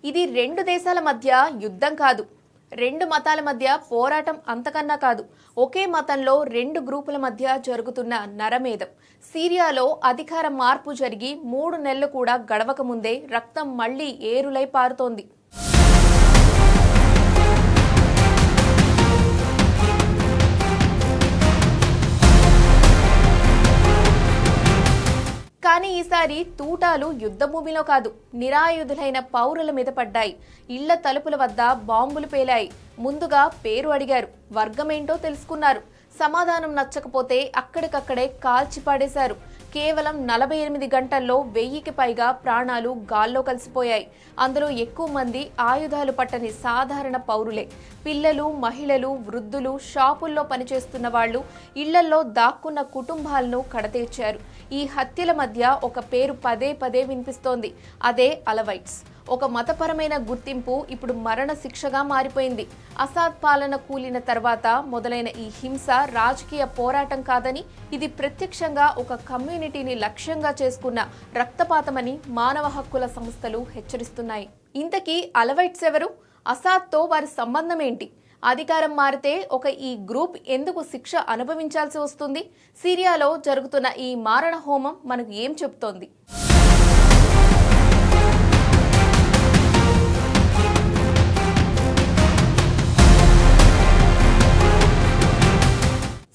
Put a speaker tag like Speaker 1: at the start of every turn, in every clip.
Speaker 1: ఇది రెండు దేశాల మధ్య యుద్ధం కాదు, రెండు మతాల మధ్య పోరాటం అంతకన్నా కాదు. ఒకే మతంలో రెండు గ్రూపుల మధ్య జరుగుతున్న నరమేధం. సిరియాలో అధికార మార్పు జరిగి 3 నెలలు కూడా గడవక ముందే రక్తం మళ్లీ ఏరులై పారుతోంది. కానీ ఈసారి తూటాలు యుద్ధభూమిలో కాదు, నిరాయుధులైన పౌరుల మీద పడ్డాయి. ఇళ్ల తలుపుల వద్ద బాంబులు పేలాయి. ముందుగా పేరు అడిగారు, వర్గమేంటో తెలుసుకున్నారు. సమాధానం నచ్చకపోతే అక్కడికక్కడే కాల్చి పాడేశారు. కేవలం 48 గంటల్లో 1000కి పైగా ప్రాణాలు గాల్లో కలిసిపోయాయి. అందులో ఎక్కువ మంది ఆయుధాలు పట్టని సాధారణ పౌరులే. పిల్లలు, మహిళలు, వృద్ధులు, షాపుల్లో పనిచేస్తున్న వాళ్ళు, ఇళ్లల్లో దాక్కున్న కుటుంబాలను కడతీర్చారు. ఈ హత్యల మధ్య ఒక పేరు పదే పదే వినిపిస్తోంది. అదే అలవైట్స్. ఒక మతపరమైన గుర్తింపు ఇప్పుడు మరణ శిక్షగా మారిపోయింది. అసాద్ పాలన కూలిన తర్వాత మొదలైన ఈ హింస రాజకీయ పోరాటం కాదని, ఇది ప్రత్యక్షంగా ఒక కమ్యూనిటీని లక్ష్యంగా చేసుకున్న రక్తపాతమని మానవ హక్కుల సంస్థలు హెచ్చరిస్తున్నాయి. ఇంతకీ అలవైట్స్ ఎవరు? అసాద్తో వారి సంబంధం ఏంటి? అధికారం మారితే ఈ గ్రూప్ ఎందుకు శిక్ష అనుభవించాల్సి వస్తుంది? సిరియాలో జరుగుతున్న ఈ మారణ హోమం మనకు ఏం చెబుతోంది?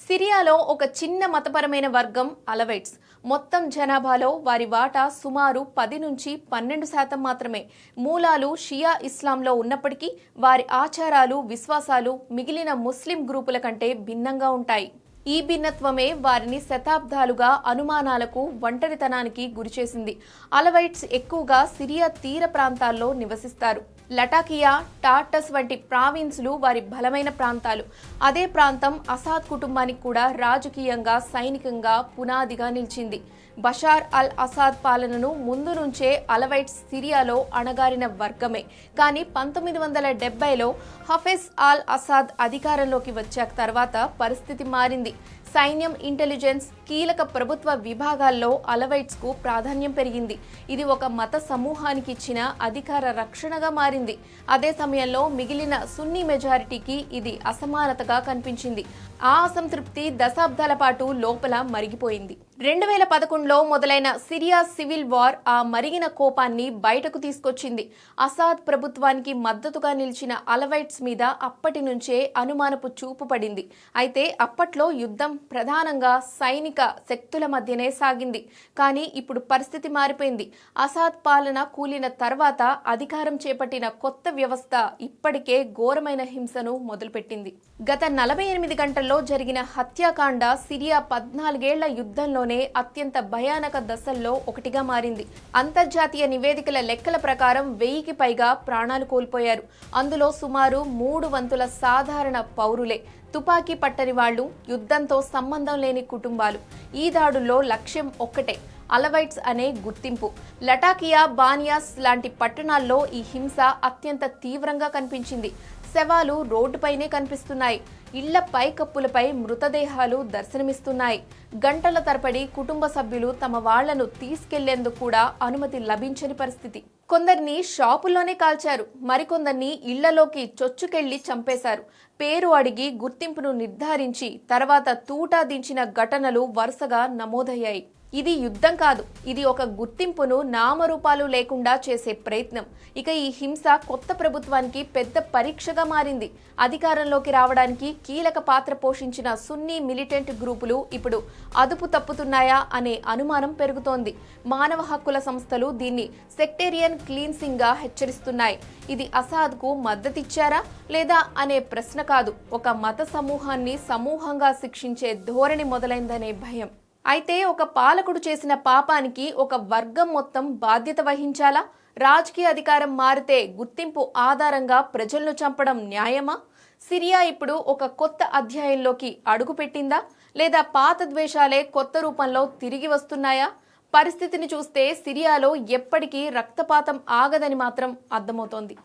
Speaker 1: సిరియాలో ఒక చిన్న మతపరమైన వర్గం అలవైట్స్. మొత్తం జనాభాలో వారి వాటా సుమారు 10 నుంచి 12% మాత్రమే. మూలాలు షియా ఇస్లాంలో ఉన్నప్పటికీ వారి ఆచారాలు, విశ్వాసాలు మిగిలిన ముస్లిం గ్రూపుల కంటే భిన్నంగా ఉంటాయి. ఈ భిన్నత్వమే వారిని శతాబ్దాలుగా అనుమానాలకు, ఒంటరితనానికి గురిచేసింది. అలవైట్స్ ఎక్కువగా సిరియా తీర ప్రాంతాల్లో నివసిస్తారు. లటాకియా, టార్టస్ వంటి ప్రావిన్సులు వారి బలమైన ప్రాంతాలు. అదే ప్రాంతం అసాద్ కుటుంబానికి కూడా రాజకీయంగా, సైనికంగా పునాదిగా నిలిచింది. బషార్ అల్ అసాద్ పాలనను ముందు నుంచే అలవైట్స్ సిరియాలో అణగారిన వర్గమే. కానీ 1970లో హఫెజ్ అల్ అసాద్ అధికారంలోకి వచ్చాక తర్వాత పరిస్థితి మారింది. సైన్యం, ఇంటెలిజెన్స్, కీలక ప్రభుత్వ విభాగాల్లో అలవైట్స్ కు ప్రాధాన్యం పెరిగింది. ఇది ఒక మత సమూహానికి ఇచ్చిన అధికార రక్షణగా మారింది. అదే సమయంలో మిగిలిన సున్నీ మెజారిటీకి ఇది అసమానతగా కనిపించింది. ఆ అసంతృప్తి దశాబ్దాల పాటు లోపల మరిగిపోయింది. 2011లో మొదలైన సిరియా సివిల్ వార్ ఆ మరిగిన కోపాన్ని బయటకు తీసుకొచ్చింది. అసాద్ ప్రభుత్వానికి మద్దతుగా నిలిచిన అలవైట్స్ మీద అప్పటి నుంచే అనుమానపు చూపు పడింది. అయితే అప్పట్లో యుద్ధం ప్రధానంగా సైనిక శక్తుల మధ్యనే సాగింది. కానీ ఇప్పుడు పరిస్థితి మారిపోయింది. అసాద్ పాలన కూలిన తర్వాత అధికారం చేపట్టిన కొత్త వ్యవస్థ ఇప్పటికే ఘోరమైన హింసను మొదలుపెట్టింది. గత 48 గంటల్లో జరిగిన హత్యాకాండ సిరియా 14 ఏళ్ల యుద్ధంలోనే అత్యంత భయానక దశల్లో ఒకటిగా మారింది. అంతర్జాతీయ నివేదికల లెక్కల ప్రకారం 1000కి పైగా ప్రాణాలు కోల్పోయారు. అందులో సుమారు 3 వంతుల సాధారణ పౌరులే. తుపాకీ పట్టని వాళ్లు, యుద్ధంతో సంబంధం లేని కుటుంబాలు. ఈ దాడుల్లో లక్ష్యం ఒక్కటే, అలవైట్స్ అనే గుర్తింపు. లటాకియా, బానియాస్ లాంటి పట్టణాల్లో ఈ హింస అత్యంత తీవ్రంగా కనిపించింది. శవాలు రోడ్డుపైనే కనిపిస్తున్నాయి. ఇళ్ల పైకప్పులపై మృతదేహాలు దర్శనమిస్తున్నాయి. గంటల తరబడి కుటుంబ సభ్యులు తమ వాళ్లను తీసుకెళ్లేందుకు కూడా అనుమతి లభించని పరిస్థితి. కొందరిని షాపుల్లోనే కాల్చారు, మరికొందరిని ఇళ్లలోకి చొచ్చుకెళ్లి చంపేశారు. పేరు అడిగి గుర్తింపును నిర్ధారించి తర్వాత తూటా దించిన ఘటనలు వరుసగా నమోదయ్యాయి. ఇది యుద్ధం కాదు, ఇది ఒక గుర్తింపును నామరూపాలు లేకుండా చేసే ప్రయత్నం. ఇక ఈ హింస కొత్త ప్రభుత్వానికి పెద్ద పరీక్షగా మారింది. అధికారంలోకి రావడానికి కీలక పాత్ర పోషించిన సున్నీ మిలిటెంట్ గ్రూపులు ఇప్పుడు అదుపు తప్పుతున్నాయా అనే అనుమానం పెరుగుతోంది. మానవ హక్కుల సంస్థలు దీన్ని సెక్టేరియన్ క్లీన్సింగ్ గా హెచ్చరిస్తున్నాయి. ఇది అసాద్కు మద్దతిచ్చారా లేదా అనే ప్రశ్న కాదు, ఒక మత సమూహాన్ని సమూహంగా శిక్షించే ధోరణి మొదలైందనే భయం. అయితే ఒక పాలకుడు చేసిన పాపానికి ఒక వర్గం మొత్తం బాధ్యత వహించాలా? రాజకీయ అధికారం మారితే గుర్తింపు ఆధారంగా ప్రజలను చంపడం న్యాయమా? సిరియా ఇప్పుడు ఒక కొత్త అధ్యాయంలోకి అడుగుపెట్టిందా? లేదా పాత ద్వేషాలే కొత్త రూపంలో తిరిగి వస్తున్నాయా? పరిస్థితిని చూస్తే సిరియాలో ఎప్పటికీ రక్తపాతం ఆగదని మాత్రం అర్థమవుతోంది.